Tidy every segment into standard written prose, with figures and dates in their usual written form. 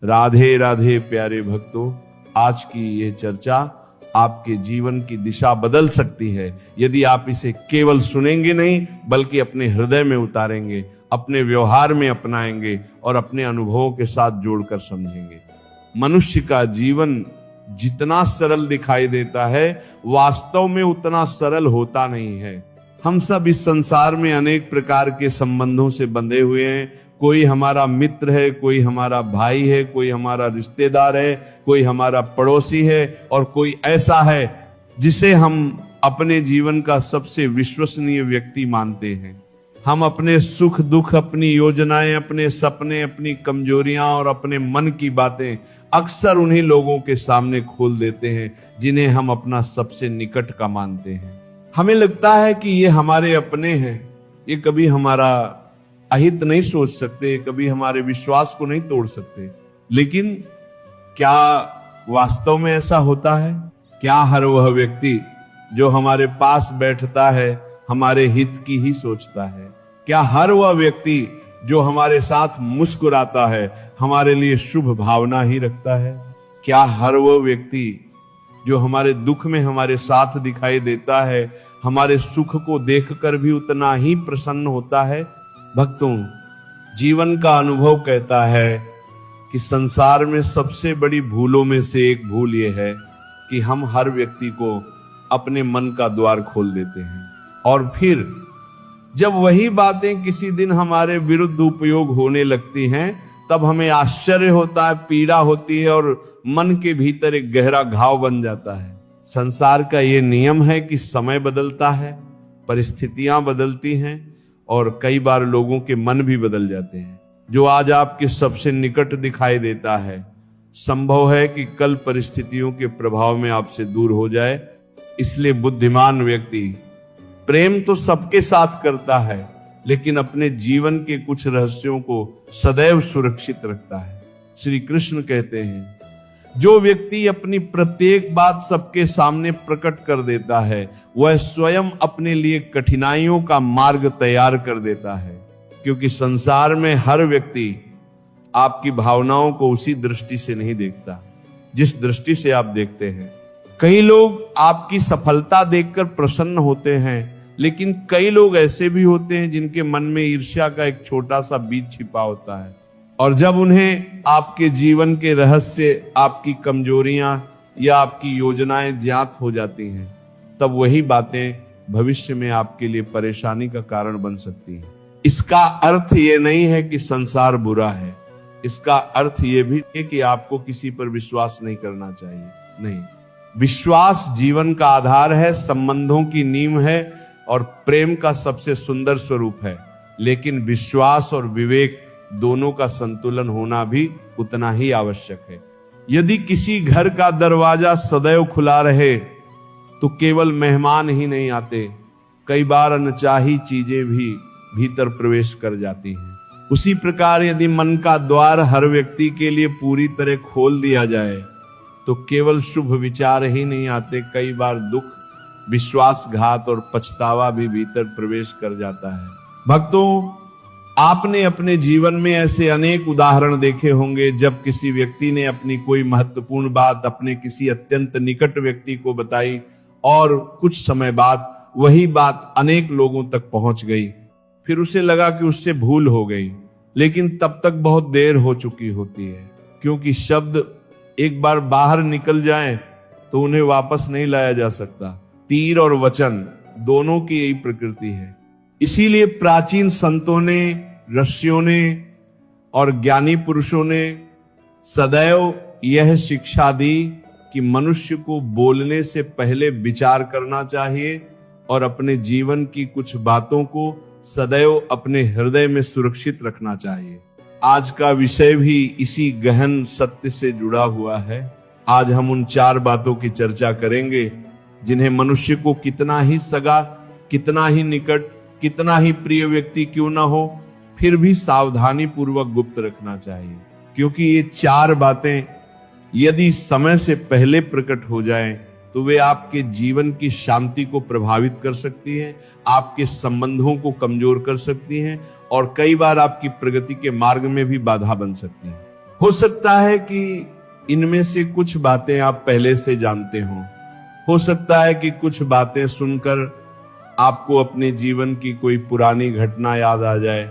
राधे राधे प्यारे भक्तों, आज की ये चर्चा आपके जीवन की दिशा बदल सकती है यदि आप इसे केवल सुनेंगे नहीं बल्कि अपने हृदय में उतारेंगे, अपने व्यवहार में अपनाएंगे और अपने अनुभवों के साथ जोड़कर समझेंगे। मनुष्य का जीवन जितना सरल दिखाई देता है वास्तव में उतना सरल होता नहीं है। हम सब इस संसार में अनेक प्रकार के संबंधों से बंधे हुए हैं। कोई हमारा मित्र है, कोई हमारा भाई है, कोई हमारा रिश्तेदार है, कोई हमारा पड़ोसी है और कोई ऐसा है जिसे हम अपने जीवन का सबसे विश्वसनीय व्यक्ति मानते हैं। हम अपने सुख दुख, अपनी योजनाएं, अपने सपने, अपनी कमजोरियां और अपने मन की बातें अक्सर उन्हीं लोगों के सामने खोल देते हैं जिन्हें हम अपना सबसे निकट का मानते हैं। हमें लगता है कि ये हमारे अपने हैं, ये कभी हमारा अहित नहीं सोच सकते, कभी हमारे विश्वास को नहीं तोड़ सकते। लेकिन क्या वास्तव में ऐसा होता है? क्या हर वह व्यक्ति जो हमारे पास बैठता है हमारे हित की ही सोचता है? क्या हर वह व्यक्ति जो हमारे साथ मुस्कुराता है हमारे लिए शुभ भावना ही रखता है? क्या हर वह व्यक्ति जो हमारे दुख में हमारे साथ दिखाई देता है हमारे सुख को देखकर भी उतना ही प्रसन्न होता है? भक्तों, जीवन का अनुभव कहता है कि संसार में सबसे बड़ी भूलों में से एक भूल यह है कि हम हर व्यक्ति को अपने मन का द्वार खोल देते हैं और फिर जब वही बातें किसी दिन हमारे विरुद्ध उपयोग होने लगती हैं तब हमें आश्चर्य होता है, पीड़ा होती है और मन के भीतर एक गहरा घाव बन जाता है। संसार का ये नियम है कि समय बदलता है, परिस्थितियां बदलती हैं और कई बार लोगों के मन भी बदल जाते हैं। जो आज आपके सबसे निकट दिखाई देता है संभव है कि कल परिस्थितियों के प्रभाव में आपसे दूर हो जाए। इसलिए बुद्धिमान व्यक्ति प्रेम तो सबके साथ करता है लेकिन अपने जीवन के कुछ रहस्यों को सदैव सुरक्षित रखता है। श्री कृष्ण कहते हैं, जो व्यक्ति अपनी प्रत्येक बात सबके सामने प्रकट कर देता है वह स्वयं अपने लिए कठिनाइयों का मार्ग तैयार कर देता है, क्योंकि संसार में हर व्यक्ति आपकी भावनाओं को उसी दृष्टि से नहीं देखता जिस दृष्टि से आप देखते हैं। कई लोग आपकी सफलता देखकर प्रसन्न होते हैं लेकिन कई लोग ऐसे भी होते हैं जिनके मन में ईर्ष्या का एक छोटा सा बीज छिपा होता है और जब उन्हें आपके जीवन के रहस्य, आपकी कमजोरियां या आपकी योजनाएं ज्ञात हो जाती हैं तब वही बातें भविष्य में आपके लिए परेशानी का कारण बन सकती हैं। इसका अर्थ ये नहीं है कि संसार बुरा है, इसका अर्थ ये भी है कि आपको किसी पर विश्वास नहीं करना चाहिए। नहीं, विश्वास जीवन का आधार है, संबंधों की नींव है और प्रेम का सबसे सुंदर स्वरूप है। लेकिन विश्वास और विवेक दोनों का संतुलन होना भी उतना ही आवश्यक है। यदि किसी घर का दरवाजा सदैव खुला रहे तो केवल मेहमान ही नहीं आते, कई बार अनचाही चीजें भी भीतर प्रवेश कर जाती हैं। उसी प्रकार यदि मन का द्वार हर व्यक्ति के लिए पूरी तरह खोल दिया जाए तो केवल शुभ विचार ही नहीं आते, कई बार दुख, विश्वासघात और पछतावा भी भीतर प्रवेश कर जाता है। भक्तों, आपने अपने जीवन में ऐसे अनेक उदाहरण देखे होंगे जब किसी व्यक्ति ने अपनी कोई महत्वपूर्ण बात अपने किसी अत्यंत निकट व्यक्ति को बताई और कुछ समय बाद वही बात अनेक लोगों तक पहुंच गई। फिर उसे लगा कि उससे भूल हो गई, लेकिन तब तक बहुत देर हो चुकी होती है, क्योंकि शब्द एक बार बाहर निकल जाएं तो उन्हें वापस नहीं लाया जा सकता। तीर और वचन दोनों की यही प्रकृति है। इसीलिए प्राचीन संतों ने, ऋषियों ने और ज्ञानी पुरुषों ने सदैव यह शिक्षा दी कि मनुष्य को बोलने से पहले विचार करना चाहिए और अपने जीवन की कुछ बातों को सदैव अपने हृदय में सुरक्षित रखना चाहिए। आज का विषय भी इसी गहन सत्य से जुड़ा हुआ है। आज हम उन 4 बातों की चर्चा करेंगे जिन्हें मनुष्य को कितना ही सगा, कितना ही निकट, कितना ही प्रिय व्यक्ति क्यों ना हो, फिर भी सावधानी पूर्वक गुप्त रखना चाहिए, क्योंकि ये 4 बातें यदि समय से पहले प्रकट हो जाएं तो वे आपके जीवन की शांति को प्रभावित कर सकती हैं, आपके संबंधों को कमजोर कर सकती हैं और कई बार आपकी प्रगति के मार्ग में भी बाधा बन सकती हैं। हो सकता है कि इनमें से कुछ बातें आप पहले से जानते हो सकता है कि कुछ बातें सुनकर आपको अपने जीवन की कोई पुरानी घटना याद आ जाए,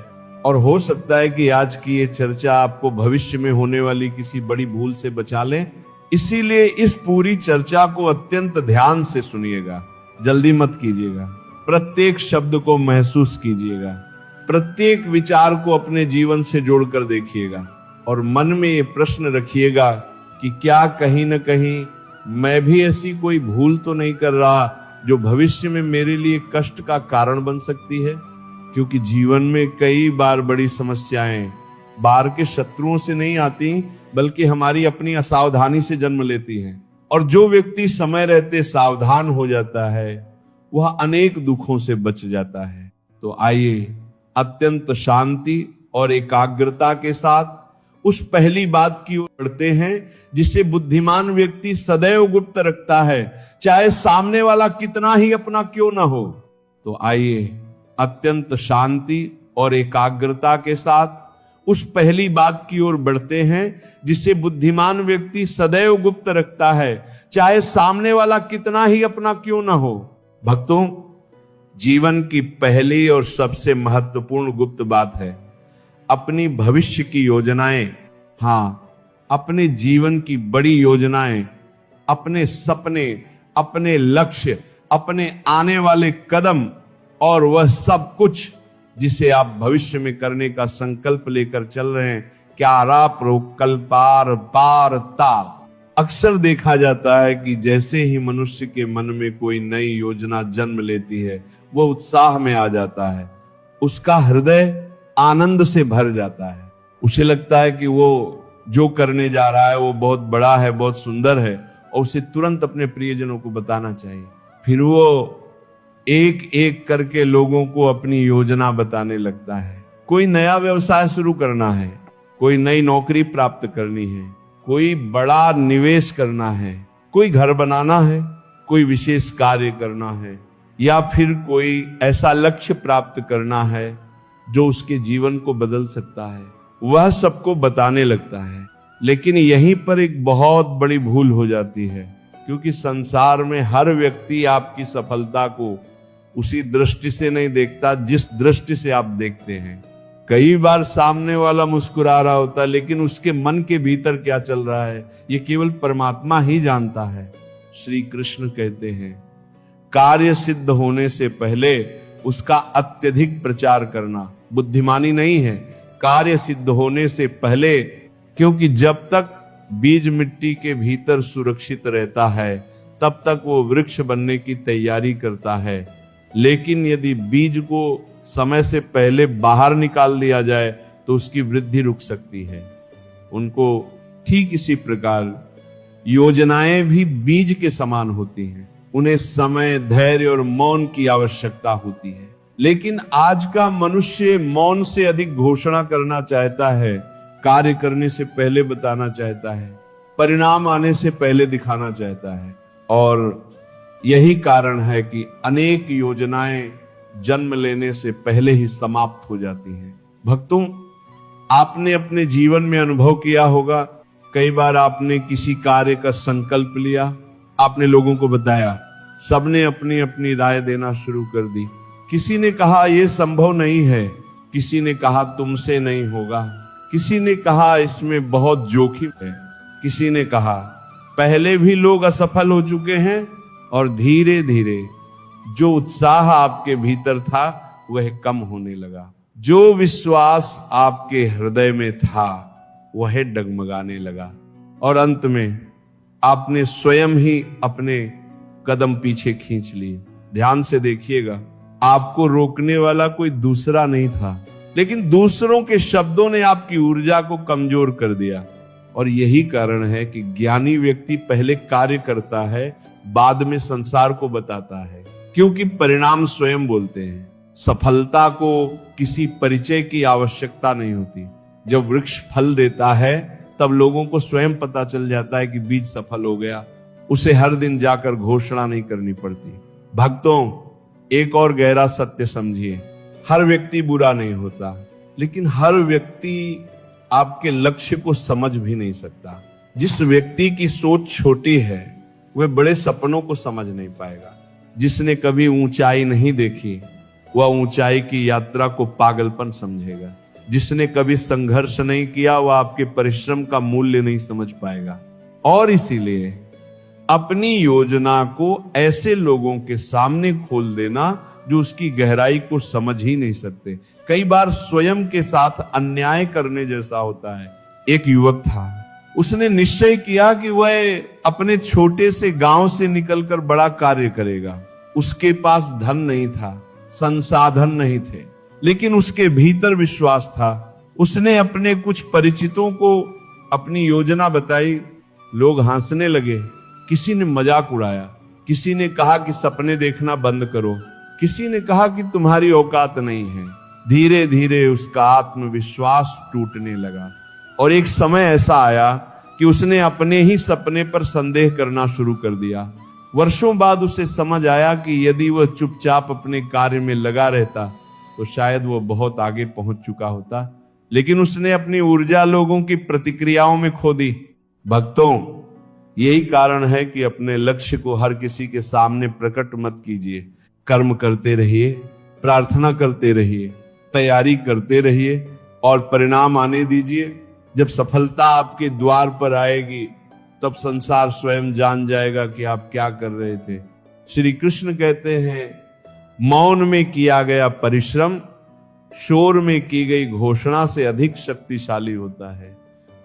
और हो सकता है कि आज की ये चर्चा आपको भविष्य में होने वाली किसी बड़ी भूल से बचा ले। इसीलिए इस पूरी चर्चा को अत्यंत ध्यान से सुनिएगा, जल्दी मत कीजिएगा, प्रत्येक शब्द को महसूस कीजिएगा, प्रत्येक विचार को अपने जीवन से जोड़कर देखिएगा और मन में ये प्रश्न रखिएगा कि क्या कहीं न कहीं मैं भी ऐसी कोई भूल तो नहीं कर रहा जो भविष्य में मेरे लिए कष्ट का कारण बन सकती है। क्योंकि जीवन में कई बार बड़ी समस्याएं बाहर के शत्रुओं से नहीं आती, बल्कि हमारी अपनी असावधानी से जन्म लेती हैं। और जो व्यक्ति समय रहते सावधान हो जाता है वह अनेक दुखों से बच जाता है। तो आइए अत्यंत शांति और एकाग्रता के साथ उस पहली बात की ओर बढ़ते हैं जिसे बुद्धिमान व्यक्ति सदैव गुप्त रखता है, चाहे सामने वाला कितना ही अपना क्यों ना हो। तो आइए अत्यंत शांति और एकाग्रता के साथ उस पहली बात की ओर बढ़ते हैं जिसे बुद्धिमान व्यक्ति सदैव गुप्त रखता है, चाहे सामने वाला कितना ही अपना क्यों ना हो। भक्तों, जीवन की पहली और सबसे महत्वपूर्ण गुप्त बात है अपनी भविष्य की योजनाएं। हाँ, अपने जीवन की बड़ी योजनाएं, अपने सपने, अपने लक्ष्य, अपने आने वाले कदम और वह सब कुछ जिसे आप भविष्य में करने का संकल्प लेकर चल रहे हैं। क्या राप रोक कल्पार पार तार। अक्सर देखा जाता है कि जैसे ही मनुष्य के मन में कोई नई योजना जन्म लेती है वह उत्साह में आ जाता है, उसका हृदय आनंद से भर जाता है। उसे लगता है कि वो जो करने जा रहा है वो बहुत बड़ा है, बहुत सुंदर है और उसे तुरंत अपने प्रियजनों को बताना चाहिए। फिर वो एक एक करके लोगों को अपनी योजना बताने लगता है। कोई नया व्यवसाय शुरू करना है, कोई नई नौकरी प्राप्त करनी है, कोई बड़ा निवेश करना है, कोई घर बनाना है, कोई विशेष कार्य करना है, या फिर कोई ऐसा लक्ष्य प्राप्त करना है जो उसके जीवन को बदल सकता है, वह सबको बताने लगता है। लेकिन यहीं पर एक बहुत बड़ी भूल हो जाती है, क्योंकि संसार में हर व्यक्ति आपकी सफलता को उसी दृष्टि से नहीं देखता जिस दृष्टि से आप देखते हैं। कई बार सामने वाला मुस्कुरा रहा होता है, लेकिन उसके मन के भीतर क्या चल रहा है ये केवल परमात्मा ही जानता है। श्री कृष्ण कहते हैं, कार्य सिद्ध होने से पहले उसका अत्यधिक प्रचार करना बुद्धिमानी नहीं है। कार्य सिद्ध होने से पहले, क्योंकि जब तक बीज मिट्टी के भीतर सुरक्षित रहता है तब तक वो वृक्ष बनने की तैयारी करता है। लेकिन यदि बीज को समय से पहले बाहर निकाल दिया जाए तो उसकी वृद्धि रुक सकती है। उनको ठीक इसी प्रकार योजनाएं भी बीज के समान होती हैं, उन्हें समय, धैर्य और मौन की आवश्यकता होती है। लेकिन आज का मनुष्य मौन से अधिक घोषणा करना चाहता है, कार्य करने से पहले बताना चाहता है, परिणाम आने से पहले दिखाना चाहता है। और यही कारण है कि अनेक योजनाएं जन्म लेने से पहले ही समाप्त हो जाती हैं। भक्तों, आपने अपने जीवन में अनुभव किया होगा, कई बार आपने किसी कार्य का संकल्प लिया, आपने लोगों को बताया, सबने अपनी अपनी राय देना शुरू कर दी। किसी ने कहा यह संभव नहीं है, किसी ने कहा तुमसे नहीं होगा, किसी ने कहा इसमें बहुत जोखिम है, किसी ने कहा पहले भी लोग असफल हो चुके हैं। और धीरे धीरे जो उत्साह आपके भीतर था वह कम होने लगा, जो विश्वास आपके हृदय में था वह डगमगाने लगा, और अंत में आपने स्वयं ही अपने कदम पीछे खींच लिए। ध्यान से देखिएगा, आपको रोकने वाला कोई दूसरा नहीं था, लेकिन दूसरों के शब्दों ने आपकी ऊर्जा को कमजोर कर दिया। और यही कारण है कि ज्ञानी व्यक्ति पहले कार्य करता है, बाद में संसार को बताता है, क्योंकि परिणाम स्वयं बोलते हैं। सफलता को किसी परिचय की आवश्यकता नहीं होती। जब वृक्ष फल देता है तब लोगों को स्वयं पता चल जाता है कि बीज सफल हो गया, उसे हर दिन जाकर घोषणा नहीं करनी पड़ती। भक्तों, एक और गहरा सत्य समझिए, हर व्यक्ति बुरा नहीं होता, लेकिन हर व्यक्ति आपके लक्ष्य को समझ भी नहीं सकता। जिस व्यक्ति की सोच छोटी है वह बड़े सपनों को समझ नहीं पाएगा। जिसने कभी ऊंचाई नहीं देखी वह ऊंचाई की यात्रा को पागलपन समझेगा। जिसने कभी संघर्ष नहीं किया वह आपके परिश्रम का मूल्य नहीं समझ पाएगा। और इसीलिए अपनी योजना को ऐसे लोगों के सामने खोल देना जो उसकी गहराई को समझ ही नहीं सकते। कई बार स्वयं के साथ अन्याय करने जैसा होता है। एक युवक था, उसने निश्चय किया कि वह अपने छोटे से गांव से निकलकर बड़ा कार्य करेगा। उसके पास धन नहीं था, संसाधन नहीं थे, लेकिन उसके भीतर विश्वास था। उसने अपने कुछ परिचितों को अपनी योजना बताई। लोग हंसने लगे, किसी ने मजाक उड़ाया, किसी ने कहा कि सपने देखना बंद करो, किसी ने कहा कि तुम्हारी औकात नहीं है। धीरे धीरे उसका आत्मविश्वास टूटने लगा और एक समय ऐसा आया कि उसने अपने ही सपने पर संदेह करना शुरू कर दिया। वर्षों बाद उसे समझ आया कि यदि वह चुपचाप अपने कार्य में लगा रहता तो शायद वह बहुत आगे पहुंच चुका होता, लेकिन उसने अपनी ऊर्जा लोगों की प्रतिक्रियाओं में खो दी। भक्तों, यही कारण है कि अपने लक्ष्य को हर किसी के सामने प्रकट मत कीजिए। कर्म करते रहिए, प्रार्थना करते रहिए, तैयारी करते रहिए और परिणाम आने दीजिए। जब सफलता आपके द्वार पर आएगी तब संसार स्वयं जान जाएगा कि आप क्या कर रहे थे। श्री कृष्ण कहते हैं, मौन में किया गया परिश्रम शोर में की गई घोषणा से अधिक शक्तिशाली होता है।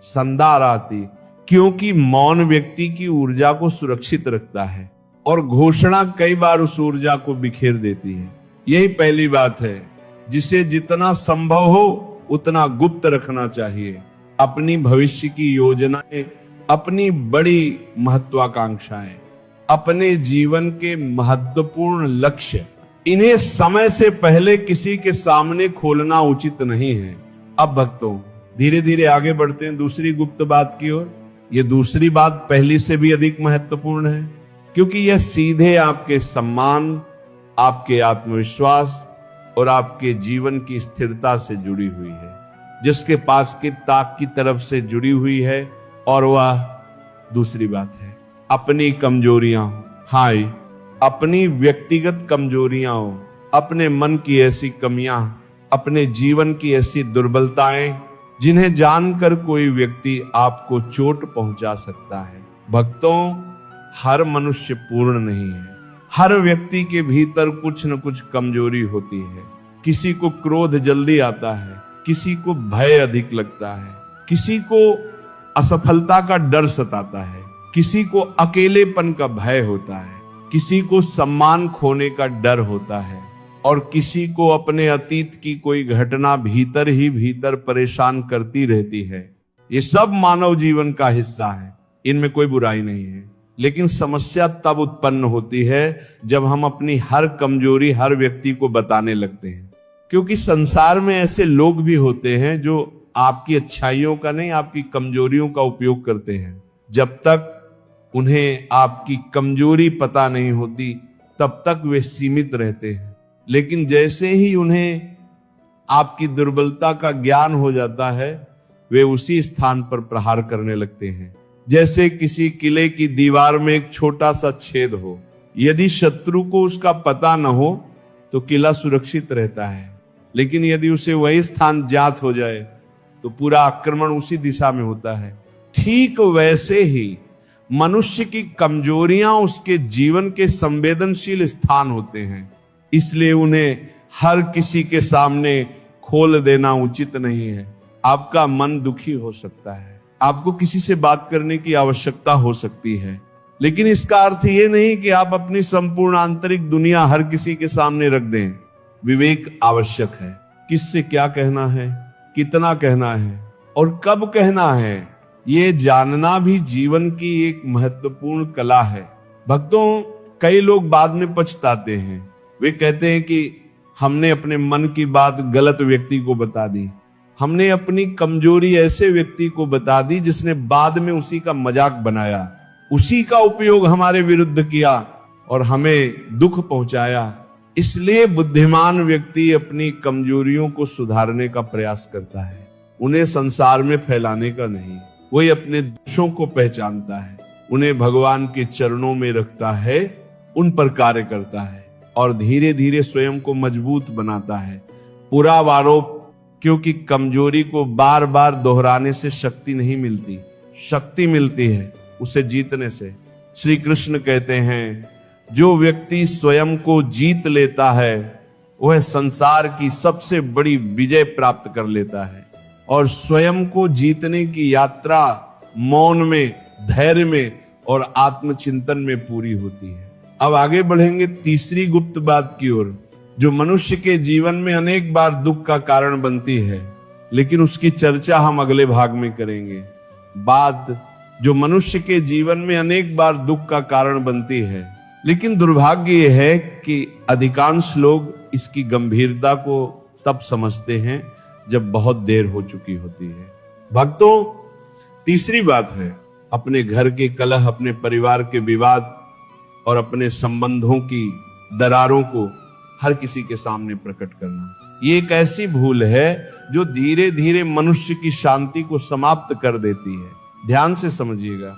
संदाराती, क्योंकि मौन व्यक्ति की ऊर्जा को सुरक्षित रखता है और घोषणा कई बार उस ऊर्जा को बिखेर देती है। यही पहली बात है, जिसे जितना संभव हो उतना गुप्त रखना चाहिए। अपनी भविष्य की योजनाएं, अपनी बड़ी महत्वाकांक्षाएं, अपने जीवन के महत्वपूर्ण लक्ष्य, इन्हें समय से पहले किसी के सामने खोलना उचित नहीं है। अब भक्तों, धीरे धीरे आगे बढ़ते हैं दूसरी गुप्त बात की ओर। ये दूसरी बात पहली से भी अधिक महत्वपूर्ण है, क्योंकि यह सीधे आपके सम्मान, आपके आत्मविश्वास और आपके जीवन की स्थिरता से जुड़ी हुई है। जिसके पास की ताक की तरफ से जुड़ी हुई है, और वह दूसरी बात है अपनी कमजोरियां। हाय, अपनी व्यक्तिगत कमजोरियां हो, अपने मन की ऐसी कमियां, अपने जीवन की ऐसी दुर्बलताएं जिन्हें जानकर कोई व्यक्ति आपको चोट पहुंचा सकता है। भक्तों, हर मनुष्य पूर्ण नहीं है। हर व्यक्ति के भीतर कुछ न कुछ कमजोरी होती है। किसी को क्रोध जल्दी आता है, किसी को भय अधिक लगता है, किसी को असफलता का डर सताता है, किसी को अकेलेपन का भय होता है, किसी को सम्मान खोने का डर होता है, और किसी को अपने अतीत की कोई घटना भीतर ही भीतर परेशान करती रहती है। ये सब मानव जीवन का हिस्सा है, इनमें कोई बुराई नहीं है। लेकिन समस्या तब उत्पन्न होती है जब हम अपनी हर कमजोरी हर व्यक्ति को बताने लगते हैं, क्योंकि संसार में ऐसे लोग भी होते हैं जो आपकी अच्छाइयों का नहीं, आपकी कमजोरियों का उपयोग करते हैं। जब तक उन्हें आपकी कमजोरी पता नहीं होती तब तक वे सीमित रहते हैं, लेकिन जैसे ही उन्हें आपकी दुर्बलता का ज्ञान हो जाता है वे उसी स्थान पर प्रहार करने लगते हैं। जैसे किसी किले की दीवार में एक छोटा सा छेद हो, यदि शत्रु को उसका पता न हो तो किला सुरक्षित रहता है, लेकिन यदि उसे वही स्थान ज्ञात हो जाए तो पूरा आक्रमण उसी दिशा में होता है। ठीक वैसे ही मनुष्य की कमजोरियां उसके जीवन के संवेदनशील स्थान होते हैं, इसलिए उन्हें हर किसी के सामने खोल देना उचित नहीं है। आपका मन दुखी हो सकता है, आपको किसी से बात करने की आवश्यकता हो सकती है, लेकिन इसका अर्थ ये नहीं कि आप अपनी संपूर्ण आंतरिक दुनिया हर किसी के सामने रख दें। विवेक आवश्यक है। किससे क्या कहना है, कितना कहना है और कब कहना है, ये जानना भी जीवन की एक महत्वपूर्ण कला है। भक्तों, कई लोग बाद में पछताते हैं। वे कहते हैं कि हमने अपने मन की बात गलत व्यक्ति को बता दी, हमने अपनी कमजोरी ऐसे व्यक्ति को बता दी जिसने बाद में उसी का मजाक बनाया, उसी का उपयोग हमारे विरुद्ध किया और हमें दुख पहुंचाया। इसलिए बुद्धिमान व्यक्ति अपनी कमजोरियों को सुधारने का प्रयास करता है, उन्हें संसार में फैलाने का नहीं। वही अपने दोषों को पहचानता है, उन्हें भगवान के चरणों में रखता है, उन पर कार्य करता है और धीरे धीरे स्वयं को मजबूत बनाता है। पूरा आरोप, क्योंकि कमजोरी को बार बार दोहराने से शक्ति नहीं मिलती, शक्ति मिलती है उसे जीतने से। श्री कृष्ण कहते हैं, जो व्यक्ति स्वयं को जीत लेता है वह संसार की सबसे बड़ी विजय प्राप्त कर लेता है। और स्वयं को जीतने की यात्रा मौन में, धैर्य में और आत्मचिंतन में पूरी होती है। अब आगे बढ़ेंगे तीसरी गुप्त बात की ओर, जो मनुष्य के जीवन में अनेक बार दुख का कारण बनती है, लेकिन उसकी चर्चा हम अगले भाग में करेंगे। बात जो मनुष्य के जीवन में अनेक बार दुख का कारण बनती है, लेकिन दुर्भाग्य यह है कि अधिकांश लोग इसकी गंभीरता को तब समझते हैं जब बहुत देर हो चुकी होती है। भक्तों, तीसरी बात है अपने घर के कलह, अपने परिवार के विवाद और अपने संबंधों की दरारों को हर किसी के सामने प्रकट करना। ये एक ऐसी भूल है जो धीरे धीरे मनुष्य की शांति को समाप्त कर देती है। ध्यान से समझिएगा,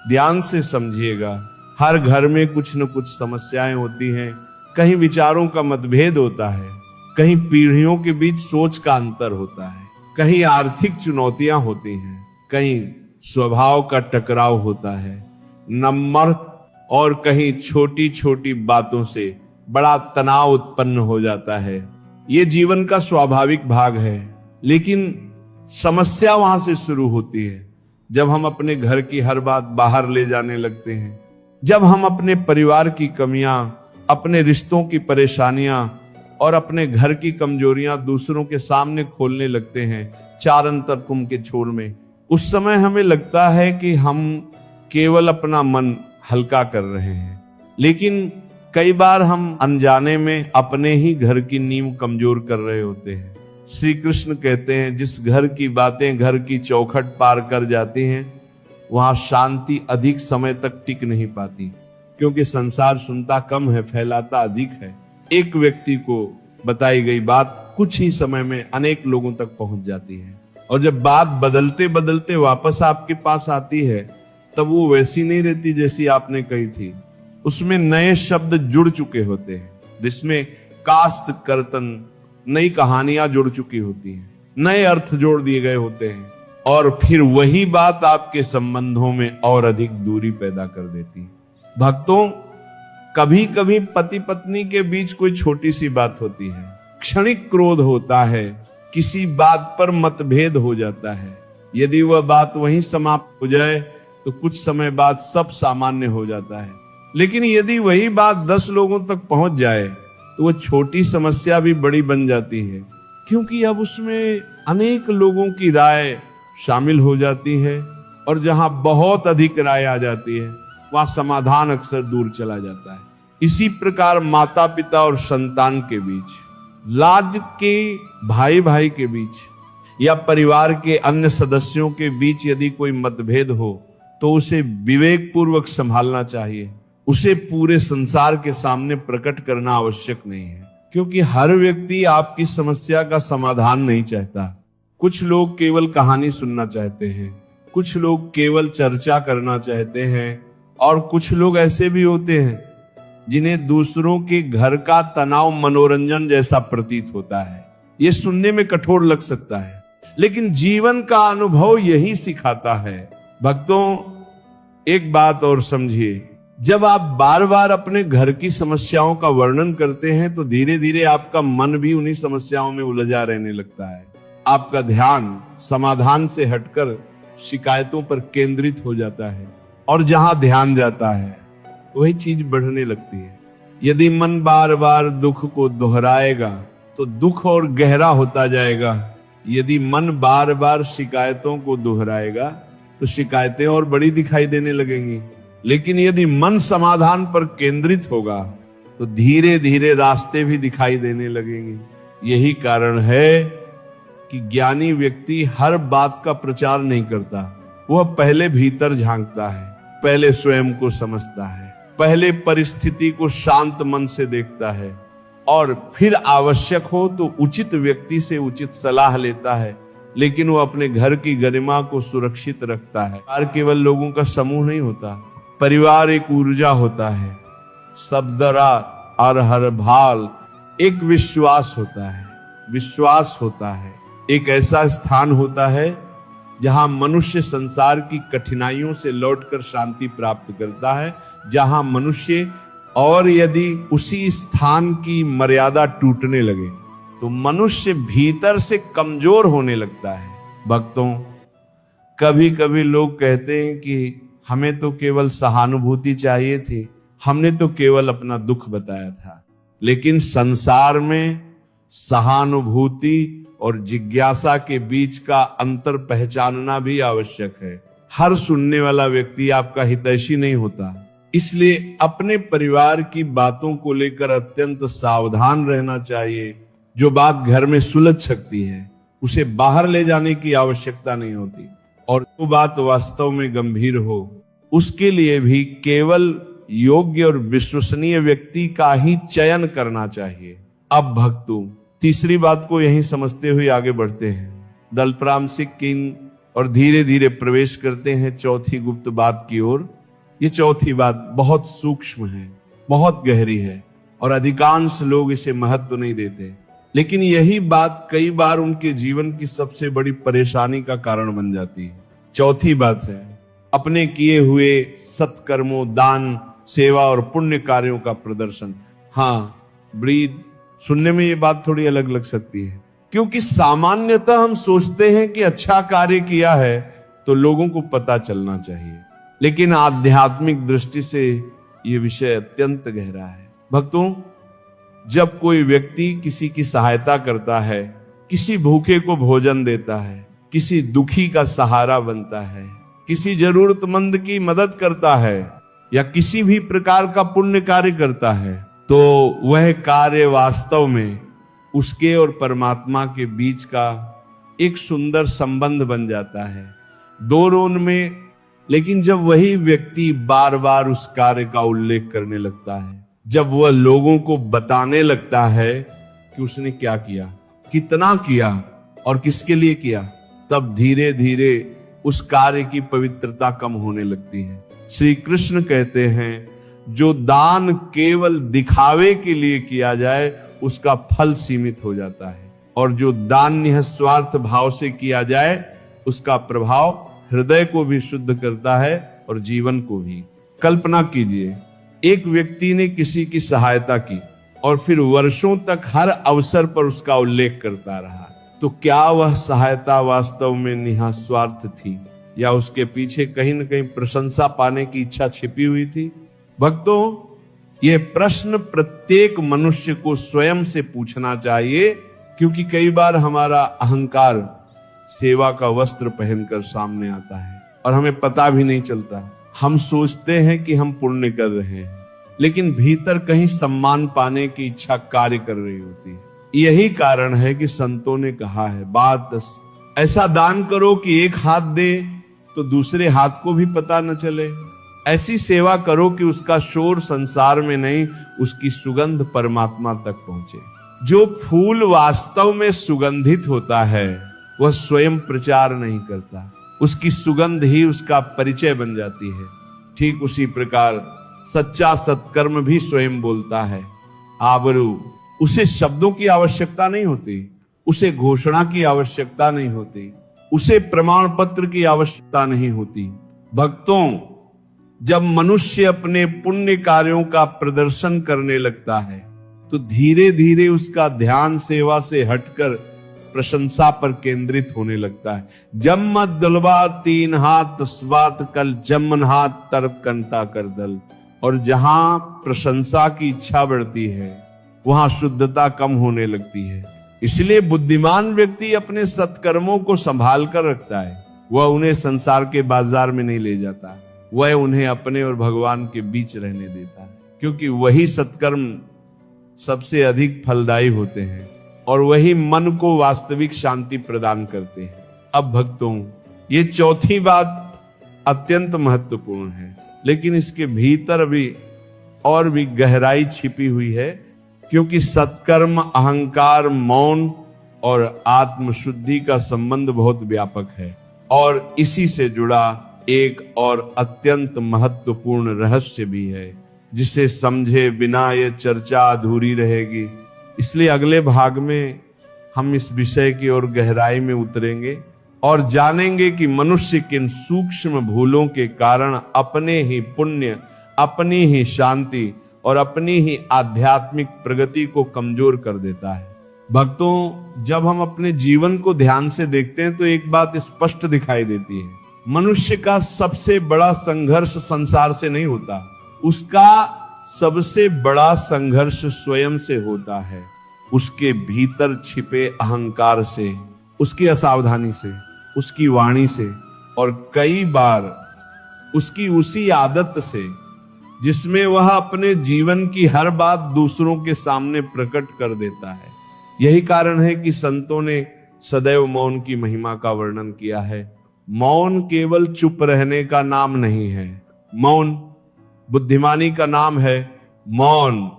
ध्यान से समझिएगा। हर घर में कुछ न कुछ समस्याएं होती हैं, कहीं विचारों का मतभेद होता है, कहीं पीढ़ियों के बीच सोच का अंतर होता है, कहीं आर्थिक चुनौतियां होती हैं, कहीं स्वभाव का टकराव होता है, नम्रता, और कहीं छोटी छोटी बातों से बड़ा तनाव उत्पन्न हो जाता है। ये जीवन का स्वाभाविक भाग है, लेकिन समस्या वहां से शुरू होती है जब हम अपने घर की हर बात बाहर ले जाने लगते हैं, जब हम अपने परिवार की कमियां, अपने रिश्तों की परेशानियां और अपने घर की कमजोरियां दूसरों के सामने खोलने लगते हैं चार अंतर कुंभ के छोर में। उस समय हमें लगता है कि हम केवल अपना मन हल्का कर रहे हैं, लेकिन कई बार हम अनजाने में अपने ही घर की नींव कमजोर कर रहे होते हैं। श्री कृष्ण कहते हैं, जिस घर की बातें घर की चौखट पार कर जाती हैं वहां शांति अधिक समय तक टिक नहीं पाती, क्योंकि संसार सुनता कम है, फैलाता अधिक है। एक व्यक्ति को बताई गई बात कुछ ही समय में अनेक लोगों तक पहुंच जाती है, और जब बात बदलते बदलते वापस आपके पास आती है तब वो वैसी नहीं रहती जैसी आपने कही थी। उसमें नए शब्द जुड़ चुके होते हैं, जिसमें कास्त कर्तन, नई कहानियां जुड़ चुकी होती हैं, नए अर्थ जोड़ दिए गए होते हैं, और फिर वही बात आपके संबंधों में और अधिक दूरी पैदा कर देती है। भक्तों, कभी कभी पति पत्नी के बीच कोई छोटी सी बात होती है, क्षणिक क्रोध होता है, किसी बात पर मतभेद हो जाता है। यदि वह बात वहीं समाप्त हो जाए तो कुछ समय बाद सब सामान्य हो जाता है, लेकिन यदि वही बात 10 लोगों तक पहुंच जाए तो वह छोटी समस्या भी बड़ी बन जाती है, क्योंकि अब उसमें अनेक लोगों की राय शामिल हो जाती है, और जहां बहुत अधिक राय आ जाती है वहां समाधान अक्सर दूर चला जाता है। इसी प्रकार माता पिता और संतान के बीच, लाज के भाई भाई के बीच, या परिवार के अन्य सदस्यों के बीच यदि कोई मतभेद हो तो उसे विवेक पूर्वक संभालना चाहिए। उसे पूरे संसार के सामने प्रकट करना आवश्यक नहीं है, क्योंकि हर व्यक्ति आपकी समस्या का समाधान नहीं चाहता। कुछ लोग केवल कहानी सुनना चाहते हैं, कुछ लोग केवल चर्चा करना चाहते हैं, और कुछ लोग ऐसे भी होते हैं जिन्हें दूसरों के घर का तनाव मनोरंजन जैसा प्रतीत होता है। यह सुनने में कठोर लग सकता है, लेकिन जीवन का अनुभव यही सिखाता है। भक्तों, एक बात और समझिए, जब आप बार बार अपने घर की समस्याओं का वर्णन करते हैं तो धीरे धीरे आपका मन भी उन्हीं समस्याओं में उलझा रहने लगता है। आपका ध्यान समाधान से हटकर शिकायतों पर केंद्रित हो जाता है, और जहां ध्यान जाता है वही चीज बढ़ने लगती है। यदि मन बार बार दुख को दोहराएगा तो दुख और गहरा होता जाएगा। यदि मन बार बार शिकायतों को दोहराएगा तो शिकायतें और बड़ी दिखाई देने लगेंगी। लेकिन यदि मन समाधान पर केंद्रित होगा तो धीरे धीरे रास्ते भी दिखाई देने लगेंगे। यही कारण है कि ज्ञानी व्यक्ति हर बात का प्रचार नहीं करता, वह पहले भीतर झांकता है, पहले स्वयं को समझता है, पहले परिस्थिति को शांत मन से देखता है, और फिर आवश्यक हो तो उचित व्यक्ति से उचित सलाह लेता है, लेकिन वो अपने घर की गरिमा को सुरक्षित रखता है। परिवार केवल लोगों का समूह नहीं होता, परिवार एक ऊर्जा होता है, सबदरा और हर भाल एक विश्वास होता है। विश्वास होता है एक ऐसा स्थान होता है जहां मनुष्य संसार की कठिनाइयों से लौटकर शांति प्राप्त करता है, जहां मनुष्य और यदि उसी स्थान की मर्यादा टूटने लगे तो मनुष्य भीतर से कमजोर होने लगता है। भक्तों, कभी कभी लोग कहते हैं कि हमें तो केवल सहानुभूति चाहिए थी, हमने तो केवल अपना दुख बताया था। लेकिन संसार में सहानुभूति और जिज्ञासा के बीच का अंतर पहचानना भी आवश्यक है। हर सुनने वाला व्यक्ति आपका हितैषी नहीं होता, इसलिए अपने परिवार की बातों को लेकर अत्यंत सावधान रहना चाहिए। जो बात घर में सुलझ सकती है उसे बाहर ले जाने की आवश्यकता नहीं होती, और जो बात वास्तव में गंभीर हो उसके लिए भी केवल योग्य और विश्वसनीय व्यक्ति का ही चयन करना चाहिए। अब भक्तों, तीसरी बात को यहीं समझते हुए आगे बढ़ते हैं। दलपरामसिक किन और धीरे धीरे प्रवेश करते हैं चौथी गुप्त बात की ओर। ये चौथी बात बहुत सूक्ष्म है, बहुत गहरी है और अधिकांश लोग इसे महत्व नहीं देते, लेकिन यही बात कई बार उनके जीवन की सबसे बड़ी परेशानी का कारण बन जाती है। चौथी बात है अपने किए हुए सत्कर्मों, दान, सेवा और पुण्य कार्यों का प्रदर्शन। हाँ, ब्रीद सुनने में ये बात थोड़ी अलग लग सकती है, क्योंकि सामान्यतः हम सोचते हैं कि अच्छा कार्य किया है तो लोगों को पता चलना चाहिए, लेकिन आध्यात्मिक दृष्टि से यह विषय अत्यंत गहरा है। भक्तों, जब कोई व्यक्ति किसी की सहायता करता है, किसी भूखे को भोजन देता है, किसी दुखी का सहारा बनता है, किसी जरूरतमंद की मदद करता है या किसी भी प्रकार का पुण्य कार्य करता है, तो वह कार्य वास्तव में उसके और परमात्मा के बीच का एक सुंदर संबंध बन जाता है, दोनों में। लेकिन जब वही व्यक्ति बार बार उस कार्य का उल्लेख करने लगता है, जब वह लोगों को बताने लगता है कि उसने क्या किया, कितना किया और किसके लिए किया, तब धीरे धीरे उस कार्य की पवित्रता कम होने लगती है। श्री कृष्ण कहते हैं, जो दान केवल दिखावे के लिए किया जाए उसका फल सीमित हो जाता है, और जो दान निस्वार्थ भाव से किया जाए उसका प्रभाव हृदय को भी शुद्ध करता है और जीवन को भी। कल्पना कीजिए, एक व्यक्ति ने किसी की सहायता की और फिर वर्षों तक हर अवसर पर उसका उल्लेख करता रहा, तो क्या वह सहायता वास्तव में निस्वार्थ थी या उसके पीछे कहीं न कहीं प्रशंसा पाने की इच्छा छिपी हुई थी? भक्तों, यह प्रश्न प्रत्येक मनुष्य को स्वयं से पूछना चाहिए, क्योंकि कई बार हमारा अहंकार सेवा का वस्त्र पहनकर सामने आता है और हमें पता भी नहीं चलता। हम सोचते हैं कि हम पुण्य कर रहे हैं, लेकिन भीतर कहीं सम्मान पाने की इच्छा कार्य कर रही होती है। यही कारण है कि संतों ने कहा है, बात ऐसा दान करो कि एक हाथ दे तो दूसरे हाथ को भी पता न चले, ऐसी सेवा करो कि उसका शोर संसार में नहीं, उसकी सुगंध परमात्मा तक पहुंचे। जो फूल वास्तव में सुगंधित होता है वह स्वयं प्रचार नहीं करता, उसकी सुगंध ही उसका परिचय बन जाती है। ठीक उसी प्रकार सच्चा सत्कर्म भी स्वयं बोलता है। आबरू, उसे शब्दों की आवश्यकता नहीं होती, उसे घोषणा की आवश्यकता नहीं होती, उसे प्रमाण पत्र की आवश्यकता नहीं होती। भक्तों, जब मनुष्य अपने पुण्य कार्यों का प्रदर्शन करने लगता है तो धीरे धीरे उसका ध्यान सेवा से हटकर प्रशंसा पर केंद्रित होने लगता है। जम्म दलवा तीन हाथ स्वात कल जमन हाथ तरफ कंता कर दल। और जहां प्रशंसा की इच्छा बढ़ती है वहां शुद्धता कम होने लगती है। इसलिए बुद्धिमान व्यक्ति अपने सत्कर्मों को संभाल कर रखता है, वह उन्हें संसार के बाजार में नहीं ले जाता, वह उन्हें अपने और भगवान के बीच रहने देता है, क्योंकि वही सत्कर्म सबसे अधिक फलदायी होते हैं और वही मन को वास्तविक शांति प्रदान करते हैं। अब भक्तों, ये चौथी बात अत्यंत महत्वपूर्ण है, लेकिन इसके भीतर भी और भी गहराई छिपी हुई है, क्योंकि सत्कर्म अहंकार, मौन और आत्मशुद्धि का संबंध बहुत व्यापक है। और इसी से जुड़ा एक और अत्यंत महत्वपूर्ण रहस्य भी है, जिसे समझे बिना ये चर्चा अधूरी रहेगी। इसलिए अगले भाग में हम इस विषय की ओर गहराई में उतरेंगे और जानेंगे कि मनुष्य किन सूक्ष्म भूलों के कारण अपने ही पुण्य, अपनी ही शांति और अपनी ही आध्यात्मिक प्रगति को कमजोर कर देता है। भक्तों, जब हम अपने जीवन को ध्यान से देखते हैं तो एक बात स्पष्ट दिखाई देती है। मनुष्य का सबसे बड़ा संघर्ष संसार से नहीं होता, उसका सबसे बड़ा संघर्ष स्वयं से होता है, उसके भीतर छिपे अहंकार से, उसकी असावधानी से, उसकी वाणी से और कई बार उसकी उसी आदत से जिसमें वह अपने जीवन की हर बात दूसरों के सामने प्रकट कर देता है। यही कारण है कि संतों ने सदैव मौन की महिमा का वर्णन किया है। मौन केवल चुप रहने का नाम नहीं है, मौन बुद्धिमानी का नाम है, मौन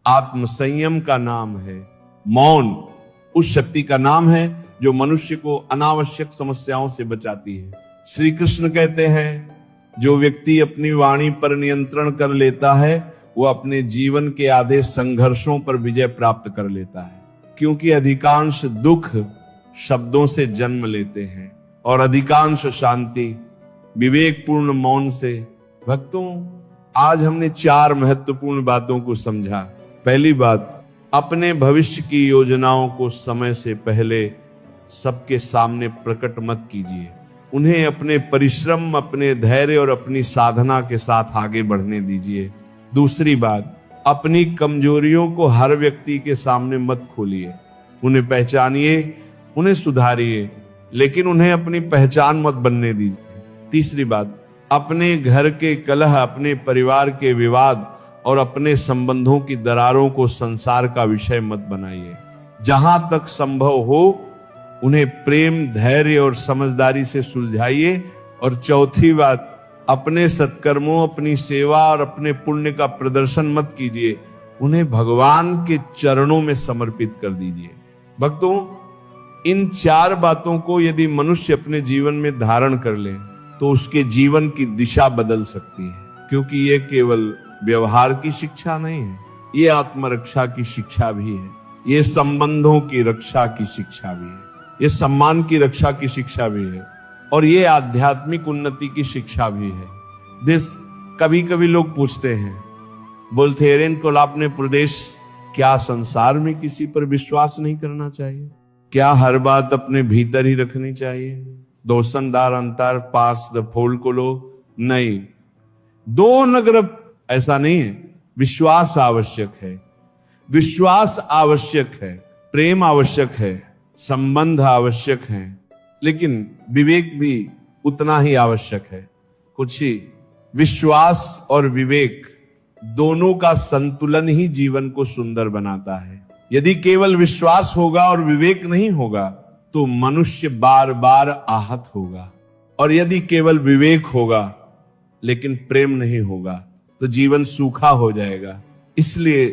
आत्मसंयम का नाम है, मौन उस शक्ति का नाम है जो मनुष्य को अनावश्यक समस्याओं से बचाती है। श्री कृष्ण कहते हैं, जो व्यक्ति अपनी वाणी पर नियंत्रण कर लेता है वो अपने जीवन के आधे संघर्षों पर विजय प्राप्त कर लेता है, क्योंकि अधिकांश दुख शब्दों से जन्म लेते हैं और अधिकांश शांति विवेकपूर्ण मौन से। भक्तों, आज हमने 4 महत्वपूर्ण बातों को समझा। पहली बात, अपने भविष्य की योजनाओं को समय से पहले सबके सामने प्रकट मत कीजिए, उन्हें अपने परिश्रम, अपने धैर्य और अपनी साधना के साथ आगे बढ़ने दीजिए। दूसरी बात, अपनी कमजोरियों को हर व्यक्ति के सामने मत खोलिए, उन्हें पहचानिए, उन्हें सुधारिए, लेकिन उन्हें अपनी पहचान मत बनने दीजिए। तीसरी बात, अपने घर के कलह, अपने परिवार के विवाद और अपने संबंधों की दरारों को संसार का विषय मत बनाइए। जहां तक संभव हो उन्हें प्रेम, धैर्य और समझदारी से सुलझाइए। और चौथी बात, अपने सत्कर्मों, अपनी सेवा और अपने पुण्य का प्रदर्शन मत कीजिए, उन्हें भगवान के चरणों में समर्पित कर दीजिए। भक्तों, इन 4 बातों को यदि मनुष्य अपने जीवन में धारण कर ले तो उसके जीवन की दिशा बदल सकती है, क्योंकि ये केवल व्यवहार की शिक्षा नहीं है, ये आत्मरक्षा की शिक्षा भी है, ये संबंधों की रक्षा की शिक्षा भी है, ये सम्मान की रक्षा की शिक्षा भी है और ये आध्यात्मिक उन्नति की शिक्षा भी है। कभी कभी लोग पूछते हैं, बोलथेरेन कोलापने प्रदेश, क्या संसार में किसी पर विश्वास नहीं करना चाहिए? क्या हर बात अपने भीतर ही रखनी चाहिए? दोसनदार अंतर पास द फोल्ड को लो नहीं, दो नगर ऐसा नहीं है। विश्वास आवश्यक है, विश्वास आवश्यक है, प्रेम आवश्यक है, संबंध आवश्यक है, लेकिन विवेक भी उतना ही आवश्यक है। कुछ ही विश्वास और विवेक दोनों का संतुलन ही जीवन को सुंदर बनाता है। यदि केवल विश्वास होगा और विवेक नहीं होगा तो मनुष्य बार बार आहत होगा, और यदि केवल विवेक होगा लेकिन प्रेम नहीं होगा तो जीवन सूखा हो जाएगा। इसलिए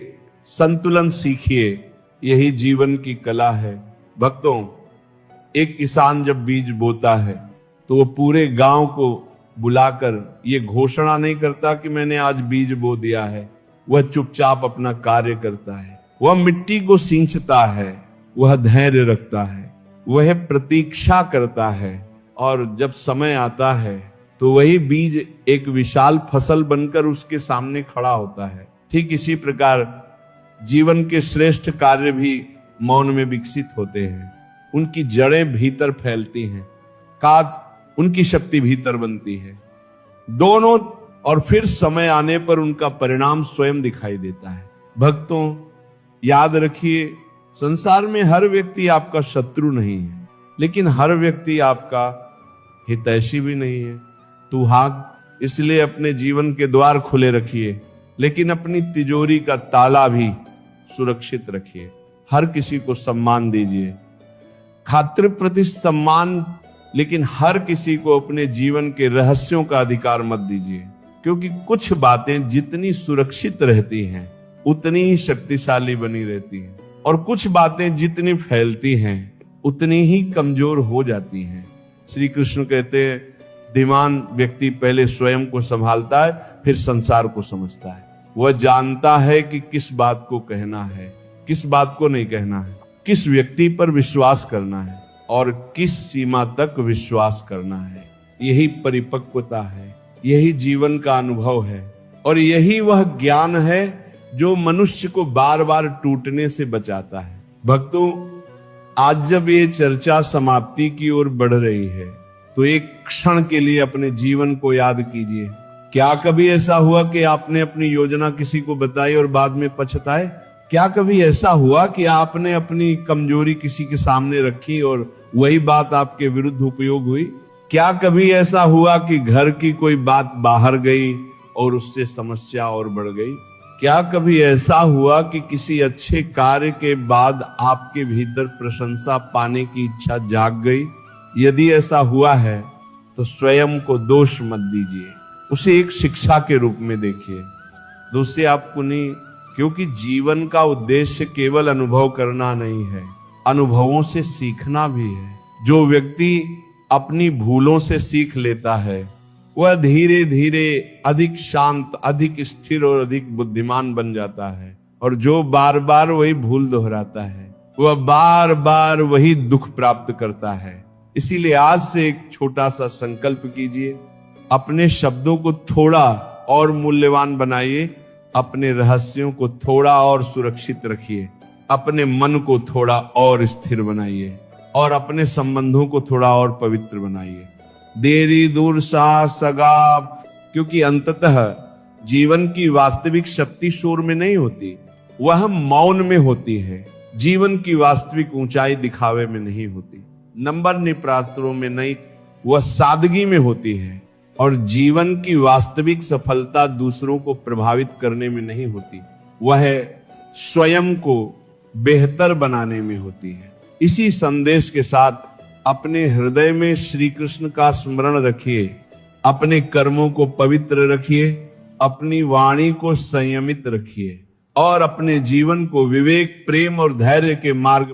संतुलन सीखिए, यही जीवन की कला है। भक्तों, एक किसान जब बीज बोता है तो वो पूरे गांव को बुलाकर ये घोषणा नहीं करता कि मैंने आज बीज बो दिया है। वह चुपचाप अपना कार्य करता है, वह मिट्टी को सींचता है, वह धैर्य रखता है, वह प्रतीक्षा करता है, और जब समय आता है तो वही बीज एक विशाल फसल बनकर उसके सामने खड़ा होता है। ठीक इसी प्रकार जीवन के श्रेष्ठ कार्य भी मौन में विकसित होते हैं, उनकी जड़ें भीतर फैलती हैं, काज उनकी शक्ति भीतर बनती है दोनों, और फिर समय आने पर उनका परिणाम स्वयं दिखाई देता है। भक्तों, याद रखिए, संसार में हर व्यक्ति आपका शत्रु नहीं है, लेकिन हर व्यक्ति आपका हितैषी भी नहीं है। तू हाँ, इसलिए अपने जीवन के द्वार खुले रखिए, लेकिन अपनी तिजोरी का ताला भी सुरक्षित रखिए। हर किसी को सम्मान दीजिए, खातिर प्रति सम्मान, लेकिन हर किसी को अपने जीवन के रहस्यों का अधिकार मत दीजिए, क्योंकि कुछ बातें जितनी सुरक्षित रहती हैं उतनी ही शक्तिशाली बनी रहती हैं, और कुछ बातें जितनी फैलती हैं उतनी ही कमजोर हो जाती हैं। श्री कृष्ण कहते हैं धीमान व्यक्ति पहले स्वयं को संभालता है, फिर संसार को समझता है। वह जानता है कि किस बात को कहना है, किस बात को नहीं कहना है, किस व्यक्ति पर विश्वास करना है और किस सीमा तक विश्वास करना है। यही परिपक्वता है, यही जीवन का अनुभव है और यही वह ज्ञान है जो मनुष्य को बार बार टूटने से बचाता है। भक्तों, आज जब ये चर्चा समाप्ति की ओर बढ़ रही है तो एक क्षण के लिए अपने जीवन को याद कीजिए। क्या कभी ऐसा हुआ कि आपने अपनी योजना किसी को बताई और बाद में पछताए? क्या कभी ऐसा हुआ कि आपने अपनी कमजोरी किसी के सामने रखी और वही बात आपके विरुद्ध उपयोग हुई? क्या कभी ऐसा हुआ कि घर की कोई बात बाहर गई और उससे समस्या और बढ़ गई? क्या कभी ऐसा हुआ कि किसी अच्छे कार्य के बाद आपके भीतर प्रशंसा पाने की इच्छा जाग गई? यदि ऐसा हुआ है तो स्वयं को दोष मत दीजिए, उसे एक शिक्षा के रूप में देखिए। दोषी आपको नहीं, क्योंकि जीवन का उद्देश्य केवल अनुभव करना नहीं है, अनुभवों से सीखना भी है। जो व्यक्ति अपनी भूलों से सीख लेता है वह धीरे धीरे अधिक शांत, अधिक स्थिर और अधिक बुद्धिमान बन जाता है। और जो बार बार वही भूल दोहराता है वह बार बार वही दुख प्राप्त करता है। इसीलिए आज से एक छोटा सा संकल्प कीजिए, अपने शब्दों को थोड़ा और मूल्यवान बनाइए, अपने रहस्यों को थोड़ा और सुरक्षित रखिए, अपने मन को थोड़ा और स्थिर बनाइए और अपने संबंधों को थोड़ा और पवित्र बनाइए। देरी दूर सा सगा, क्योंकि अंततः जीवन की वास्तविक शक्ति शोर में नहीं होती, वह मौन में होती है। जीवन की वास्तविक ऊंचाई दिखावे में नहीं होती, नंबर निप्रास्त्रों में नहीं, वह सादगी में होती है। और जीवन की वास्तविक सफलता दूसरों को प्रभावित करने में नहीं होती, वह स्वयं को बेहतर बनाने में होती है। इसी संदेश के साथ अपने हृदय में श्री कृष्ण का स्मरण रखिए, अपने कर्मों को पवित्र रखिए, अपनी वाणी को संयमित रखिए और अपने जीवन को विवेक, प्रेम और धैर्य के मार्ग